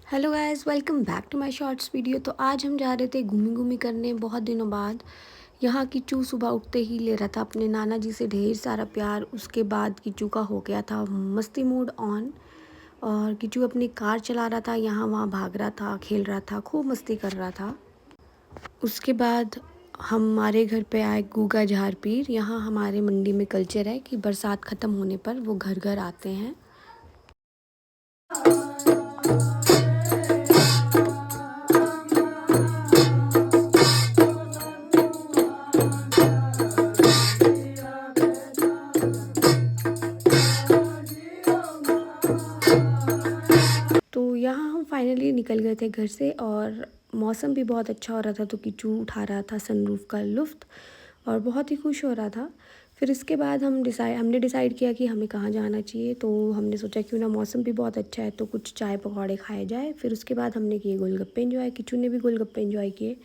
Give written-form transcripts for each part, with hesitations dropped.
Hello guys, welcome back to my shorts video. तो आज हम जा रहे थे घूमी घूमी करने बहुत दिनों बाद। यहाँ किच्चू सुबह उठते ही ले रहा था अपने नाना जी से ढेर सारा प्यार। उसके बाद किच्चू का हो गया था मस्ती मोड ऑन और किच्चू अपनी कार चला रहा था, यहाँ वहाँ भाग रहा था, खेल रहा था, खूब मस्ती कर रहा था। उसके बाद हमारे घर पे आए गूगा झारपीर। यहाँ हमारे मंडी में कल्चर है कि बरसात ख़त्म होने पर वो घर घर आते हैं। तो यहाँ हम फाइनली निकल गए थे घर से और मौसम भी बहुत अच्छा हो रहा था, तो किच्चू उठा रहा था सनरूफ़ का लुफ्त और बहुत ही खुश हो रहा था। फिर इसके बाद हमने डिसाइड किया कि हमें कहाँ जाना चाहिए। तो हमने सोचा क्यों ना, मौसम भी बहुत अच्छा है तो कुछ चाय पकौड़े खाए जाए। फिर उसके बाद हमने किए गोलगप्पे एंजॉय, किच्चू ने भी गोलगप्पे एंजॉय किए।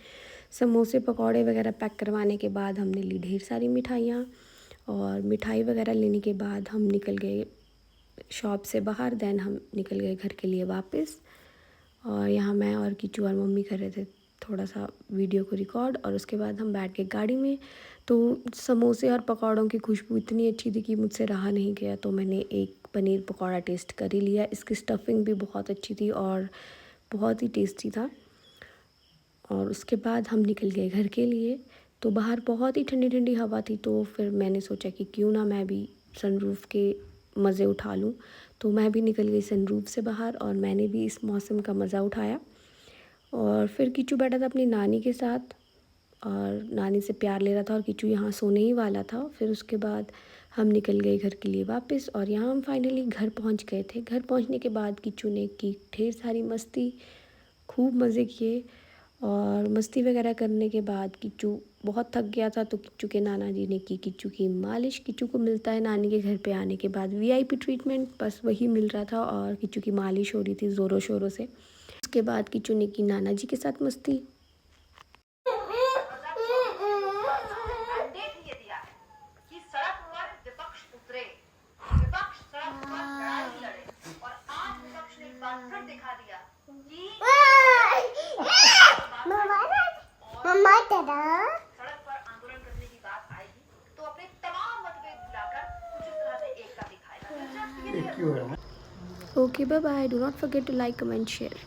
समोसे पकौड़े वगैरह पैक करवाने के बाद हमने ली ढेर सारी मिठाइयाँ और मिठाई वगैरह लेने के बाद हम निकल गए शॉप से बाहर। देन हम निकल गए घर के लिए वापस और यहाँ मैं और किच्चू और मम्मी कर रहे थे थोड़ा सा वीडियो को रिकॉर्ड। और उसके बाद हम बैठ गए गाड़ी में। तो समोसे और पकौड़ों की खुशबू इतनी अच्छी थी कि मुझसे रहा नहीं गया, तो मैंने एक पनीर पकौड़ा टेस्ट कर ही लिया। इसकी स्टफिंग भी बहुत अच्छी थी और बहुत ही टेस्टी था। और उसके बाद हम निकल गए घर के लिए। तो बाहर बहुत ही ठंडी ठंडी हवा थी, तो फिर मैंने सोचा कि क्यों ना मैं भी सनरूफ़ के मज़े उठा लूँ। तो मैं भी निकल गई सनरूफ़ से बाहर और मैंने भी इस मौसम का मज़ा उठाया। और फिर किच्चू बैठा था अपनी नानी के साथ और नानी से प्यार ले रहा था और किच्चू यहाँ सोने ही वाला था। फिर उसके बाद हम निकल गए घर के लिए वापस और यहाँ हम फाइनली घर पहुँच गए थे। घर पहुँचने के बाद किच्चू ने की ढेर सारी मस्ती, खूब मज़े किए। और मस्ती वगैरह करने के बाद किच्चू बहुत थक गया था, तो किच्चू के नाना जी ने की किच्चू की मालिश। किच्चू को मिलता है नानी के घर पे आने के बाद वीआईपी ट्रीटमेंट, बस वही मिल रहा था और किच्चू की मालिश हो रही थी ज़ोरों शोरों से। उसके बाद किच्चू ने की नाना जी के साथ मस्ती। Okay, bye bye. Do not forget to like, comment, share.